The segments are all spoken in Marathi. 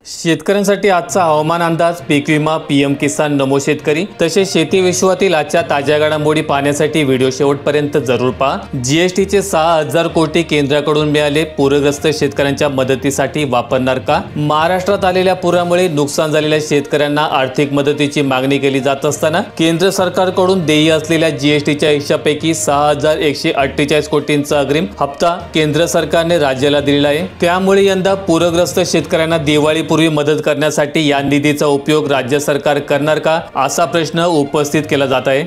शेतकऱ्यांसाठी आजचा हवामान अंदाज, पीक विमा, पीएम किसान, नमो शेतकरी तसेच शेती विश्वातील आजच्या ताज्या घडामोडी पाहण्यासाठी व्हिडिओ शेवटपर्यंत जरूर पहा। जीएसटीचे 6,000 कोटी केंद्राकडून मिळाले, पूरग्रस्त शेतकऱ्यांच्या मदतीसाठी वापरणार का? महाराष्ट्रात आलेल्या पुरामुळे नुकसान झालेल्या शेतकऱ्यांना आर्थिक मदतीची मागणी केली जात असताना केंद्र सरकारकडून देय असलेल्या जीएसटीच्या हिश्श्यापैकी 6,148 कोटींचा अग्रिम हप्ता केंद्र सरकारने राज्याला दिलेला आहे। त्यामुळे यंदा पूरग्रस्त शेतकऱ्यांना दिवाळी पूर्वी मदत करण्यासाठी या निधीचा उपयोग राज्य सरकार करणार का, असा प्रश्न उपस्थित केला जात आहे।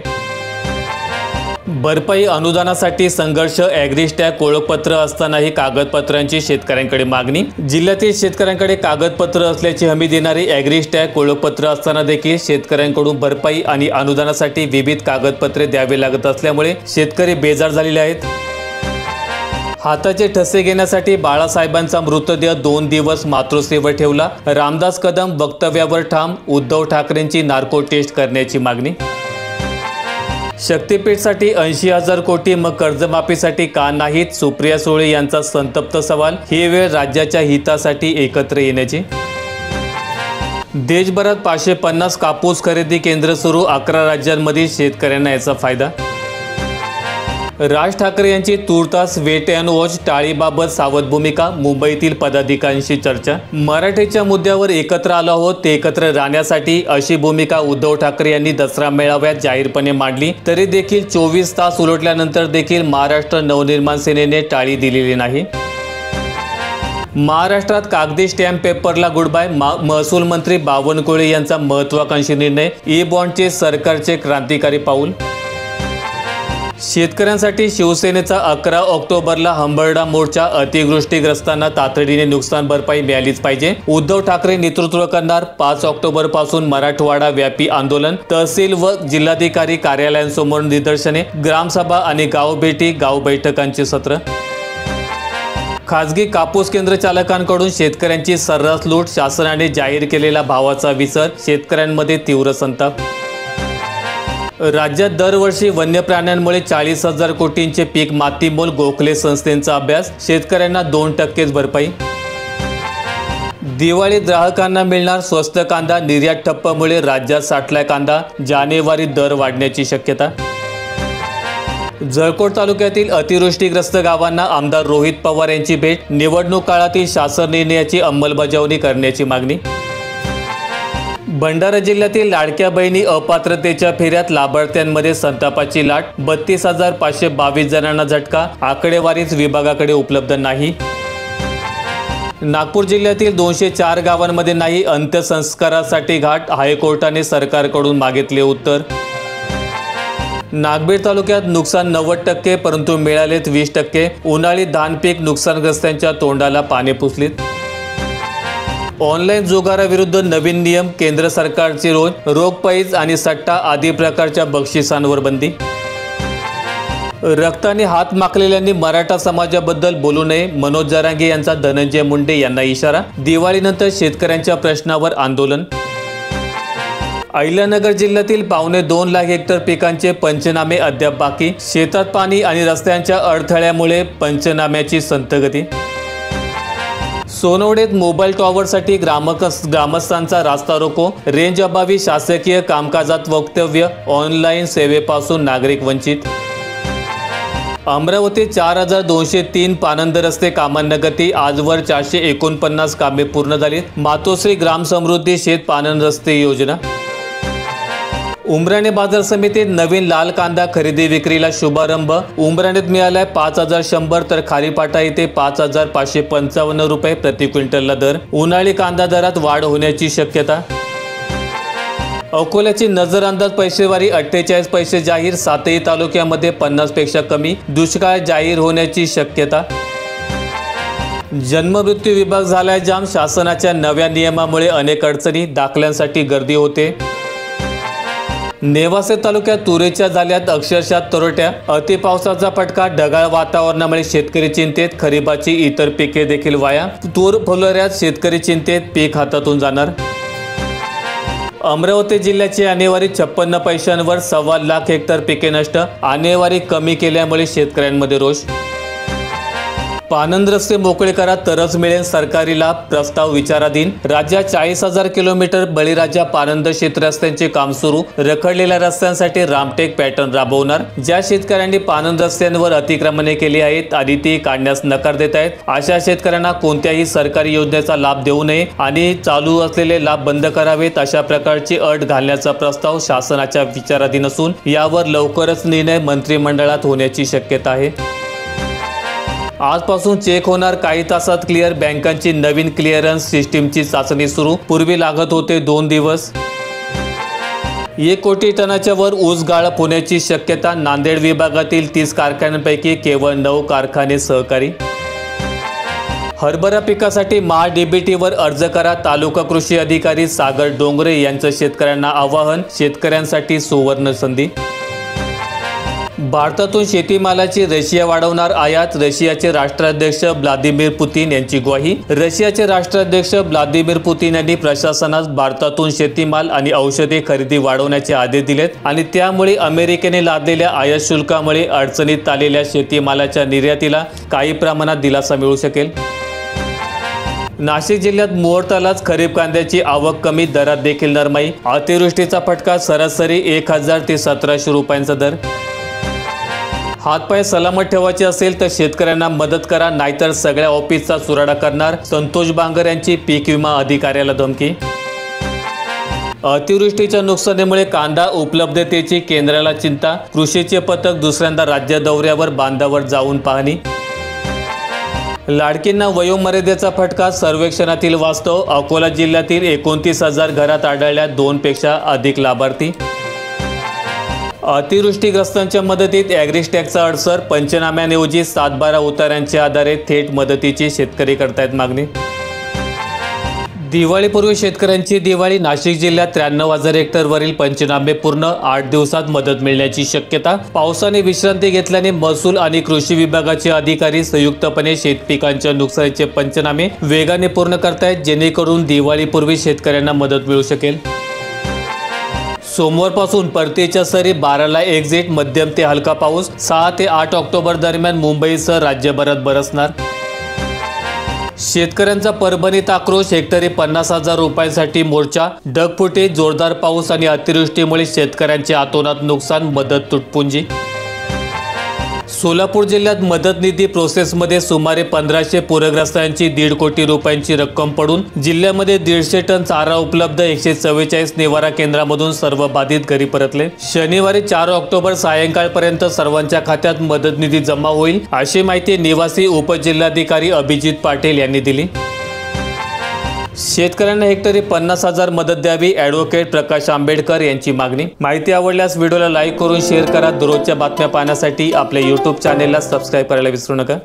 भरपाई अनुदानासाठी संघर्ष, ॲग्रीस्टॅग ओळखपत्र असतानाही कागदपत्रांची शेतकऱ्यांकडे मागणी। जिल्ह्यातील शेतकऱ्यांकडे कागदपत्र असल्याची हमी देणारे ॲग्रीस्टॅग ओळखपत्र असताना देखील शेतकऱ्यांकडून भरपाई आणि अनुदानासाठी विविध कागदपत्रे द्यावे लागत असल्यामुळे शेतकरी बेजार झालेले आहेत। हाताचे ठसे घेण्यासाठी बाळासाहेबांचा मृतदेह 2 दिवस मातृश्रीवर ठेवला, रामदास कदम वक्तव्यावर ठाम, उद्धव ठाकरेंची नार्को टेस्ट करण्याची मागणी। शक्तीपीठसाठी 80,000 कोटी, मग कर्जमाफीसाठी का नाहीत? सुप्रिया सुळे यांचा संतप्त सवाल। ही वेळ राज्याच्या हितासाठी एकत्र येण्याची। देशभरात 550 कापूस खरेदी केंद्र सुरू, 11 राज्यांमधील शेतकऱ्यांना याचा फायदा। राज ठाकरे यांची तूर्तास वेट अँड वॉच, टाळीबाबत सावध भूमिका, मुंबईतील पदाधिकाऱ्यांशी चर्चा। मराठीच्या मुद्द्यावर एकत्र आलो आहोत, ते एकत्र राहण्यासाठी, अशी भूमिका उद्धव ठाकरे यांनी दसरा मेळाव्यात जाहीरपणे मांडली। तरी देखील 24 तास उलटल्यानंतर देखील महाराष्ट्र नवनिर्माण सेनेने टाळी दिलेली नाही। महाराष्ट्रात कागदी स्टॅम्प पेपरला गुड बाय, महसूल मंत्री बावनकुळे यांचा महत्त्वाकांक्षी निर्णय, ई बॉन्डचे सरकारचे क्रांतिकारी पाऊल। शेतकऱ्यांसाठी शिवसेनेचा 11 ऑक्टोबरला हंबरडा मोर्चा, अतिवृष्टीग्रस्तांना तातडीने नुकसान भरपाई मिळालीच पाहिजे, उद्धव ठाकरे नेतृत्व करणार। 5 ऑक्टोबर पासून मराठवाडा व्यापी आंदोलन, तहसील व जिल्हाधिकारी कार्यालयांसमोर निदर्शने, ग्रामसभा आणि गाव भेटी, गाव बैठकांचे सत्र। खासगी कापूस केंद्र चालकांकडून शेतकऱ्यांची सर्रास लूट, शासनाने जाहीर केलेला भावाचा विसर, शेतकऱ्यांमध्ये तीव्र संताप। राज्यात दरवर्षी वन्य प्राण्यांमुळे 40,000 कोटींचे पीक मातीमोल, गोखले संस्थेचा अभ्यास, शेतकऱ्यांना 2% भरपाई। दिवाळीत ग्राहकांना मिळणार स्वस्त कांदा, निर्यात ठप्पमुळे राज्यात साठलाय कांदा, जानेवारीत दर वाढण्याची शक्यता। जळकोट तालुक्यातील अतिवृष्टीग्रस्त गावांना आमदार रोहित पवार यांची भेट, निवडणूक काळातील शासन निर्णयाची अंमलबजावणी करण्याची मागणी। भंडारा जिल्ह्यातील लाडक्या बहिणी अपात्रतेच्या फेऱ्यात, लाभार्थ्यांमध्ये संतापाची लाट, 32,522 जणांना झटका, आकडेवारीच विभागाकडे उपलब्ध नाही। नागपूर जिल्ह्यातील 204 गावांमध्ये नाही अंत्यसंस्कारासाठी घाट, हायकोर्टाने सरकारकडून मागितले उत्तर। नागबीड तालुक्यात नुकसान 90%, परंतु मिळालेत 20%, उन्हाळी धान पीक नुकसानग्रस्तांच्या तोंडाला पाने पुसलीत। ऑनलाईन जुगाराविरुद्ध नवीन नियम, केंद्र सरकारची रोख आणि सट्टा आदी प्रकारच्या बक्षिसांवर बंदी। रक्ताने हात माखलेल्यांनी मराठा समाजाबद्दल बोलू नये, मनोज जरांगे यांचा धनंजय मुंडे यांना इशारा, दिवाळीनंतर शेतकऱ्यांच्या प्रश्नावर आंदोलन। अहिल्यानगर जिल्ह्यातील 2.25 लाख हेक्टर पिकांचे पंचनामे अद्याप बाकी, शेतात पाणी आणि रस्त्यांच्या अडथळ्यामुळे पंचनाम्याची संथगती। सोनवडेत मोबाईल टॉवरसाठी ग्रामस्थांचा रास्ता रोको, रेंज अभावी शासकीय कामकाजात वक्तव्य, ऑनलाईन सेवेपासून नागरिक वंचित। अमरावतीत 4,203 पानंद रस्ते कामांना गती, आजवर 449 कामे पूर्ण झालीत, मातोश्री ग्रामसमृद्धी शेत पानंद रस्ते योजना। उमराणे बाजार समितीत नवीन लाल कांदा खरेदी विक्रीला शुभारंभ, उमराणेत मिळालाय 5,100 तर खारीपाटा येथे 5,555 रुपये प्रति क्विंटलला दर, उन्हाळी कांदा दरात वाढ होण्याची शक्यता। अकोल्याची नजर अंदाज पैसेवारी 48 पैसे जाहीर, 7ही तालुक्यामध्ये 50 पेक्षा कमी, दुष्काळ जाहीर होण्याची शक्यता। जन्ममृत्यू विभाग झालाय जाम, शासनाच्या नव्या नियमामुळे अनेक अडचणी, दाखल्यांसाठी गर्दी होते। नेवासे तालुक्यात तुरीच्या झाल्यात अक्षरशः तरट्या, अतिपावसाचा फटका, ढगाळ वातावरणामुळे शेतकरी चिंतेत, खरीपाची इतर पिके देखील वाया, तूर फुलोऱ्यात शेतकरी चिंतेत, पीक हातातून जाणार। अमरावती जिल्ह्याची आणेवारी 56 पैशांवर, 1.25 लाख हेक्टर पिके नष्ट, आणेवारी कमी केल्यामुळे शेतकऱ्यांमध्ये रोष। पानंद रस्ते मोकळे करा तरच मिळेल सरकारी लाभ, प्रस्ताव विचाराधीन। राज्यात 40,000 किलोमीटर बळीराजा पानंद शेतरस्त्यांचे काम सुरू। रखडलेल्या रस्त्यांसाठी रामटेक पॅटर्न राबवणार। ज्या शेतकऱ्यांनी पानंद रस्त्यांवर अतिक्रमणे केली आहेत आणि ती काढण्यास नकार देत आहेत, अशा शेतकऱ्यांना कोणत्याही सरकारी योजनेचा लाभ देऊ नये आणि चालू असलेले लाभ बंद करावेत, अशा प्रकारची अट घालण्याचा प्रस्ताव शासनाच्या विचाराधीन असून यावर लवकरच निर्णय मंत्रिमंडळात होण्याची शक्यता आहे। आजपासून चेक होणार काही तासात क्लिअर। बँकांची नवीन क्लिअरन्स सिस्टीमची चाचणी सुरू। पूर्वी लागत होते 2 दिवस। 1 कोटी टनाच्या वर ऊस गाळप होण्याची शक्यता। नांदेड विभागातील 30 कारखान्यांपैकी केवळ 9 कारखाने सहकारी। हरभरा पिकासाठी महाडीबीटीवर अर्ज करा। तालुका कृषी अधिकारी सागर डोंगरे यांचं शेतकऱ्यांना आवाहन। शेतकऱ्यांसाठी सुवर्ण संधी। भारतातून शेतीमालाची रशिया वाढवणार आयात। रशियाचे राष्ट्राध्यक्ष व्लादिमीर पुतीन यांची ग्वाही। रशियाचे राष्ट्राध्यक्ष व्लादिमीर पुतीन यांनी प्रशासनास भारतातून शेतीमाल आणि औषधे खरेदी वाढवण्याचे आदेश दिलेत आणि त्यामुळे अमेरिकेने लादलेल्या आयात शुल्कामुळे अडचणीत आलेल्या शेतीमालाच्या निर्यातीला काही प्रमाणात दिलासा मिळू शकेल। नाशिक जिल्ह्यात मुहूर्तालाच खरीप कांद्याची आवक कमी, दरात देखील नरमाई। अतिवृष्टीचा फटका, सरासरी 1000 ते 1700 रुपयांचा दर। हातपाय सलामत ठेवायचे असेल तर शेतकऱ्यांना मदत करा, नाहीतर सगळ्या ऑफिसचा चुराडा करणार। संतोष बांगर यांची पीक विमा अधिकाऱ्याला धमकी। अतिवृष्टीच्या नुकसानीमुळे कांदा उपलब्धतेची केंद्राला चिंता। कृषीचे पथक दुसऱ्यांदा राज्य दौऱ्यावर, बांधावर जाऊन पाहणी। लाडकींना वयोमर्यादेचा फटका, सर्वेक्षणातील वास्तव। अकोला जिल्ह्यातील 29,000 घरात आढळल्या 2 पेक्षा अधिक लाभार्थी। अतिवृष्टीग्रस्तांच्या मदतीत ॲग्रिस्टॅकचा अडसर। पंचनाम्याऐवजी 7-12 उतार्यांच्या आधारे थेट मदतीची शेतकरी करतायत मागणी। दिवाळीपूर्वी शेतकऱ्यांची दिवाळी। नाशिक जिल्ह्यात 93,000 हेक्टरवरील पंचनामे पूर्ण। 8 दिवसात मदत मिळण्याची शक्यता। पावसाने विश्रांती घेतल्याने महसूल आणि कृषी विभागाचे अधिकारी संयुक्तपणे शेतपिकांच्या नुकसानीचे पंचनामे वेगाने पूर्ण करतायत, जेणेकरून दिवाळीपूर्वी शेतकऱ्यांना मदत मिळू शकेल। सोमवारपासून परतीच्या सरी, 12ला एक्झिट। मध्यम ते हलका पाऊस। 6 ते 8 ऑक्टोबर दरम्यान मुंबईसह राज्यभरात बरसणार। शेतकऱ्यांचा परभणीत आक्रोश। हेक्टरी 50,000 रुपयांसाठी मोर्चा। ढगफुटी, जोरदार पाऊस आणि अतिवृष्टीमुळे शेतकऱ्यांचे अतोनात नुकसान, मदत तुटपुंजी। सोलापूर जिल्ह्यात मदत निधी प्रोसेसमध्ये सुमारे 1500 पूरग्रस्तांची 1.5 कोटी रुपयांची रक्कम पडून। जिल्ह्यामध्ये 150 टन चारा उपलब्ध। 144 निवारा केंद्रामधून सर्व बाधित घरी परतले। शनिवारी 4 ऑक्टोबर सायंकाळपर्यंत सर्वांच्या खात्यात मदत निधी जमा होईल, अशी माहिती निवासी उपजिल्हाधिकारी अभिजित पाटील यांनी दिली। शेतकऱ्यांना हेक्टरी 50,000 मदत द्यावी, ॲडव्होकेट प्रकाश आंबेडकर यांची मागणी। माहिती आवडल्यास व्हिडिओला लाईक करून शेअर करा। दररोजच्या बातम्या पाहण्यासाठी आपल्या YouTube चॅनेलला सबस्क्राईब करायला विसरू नका।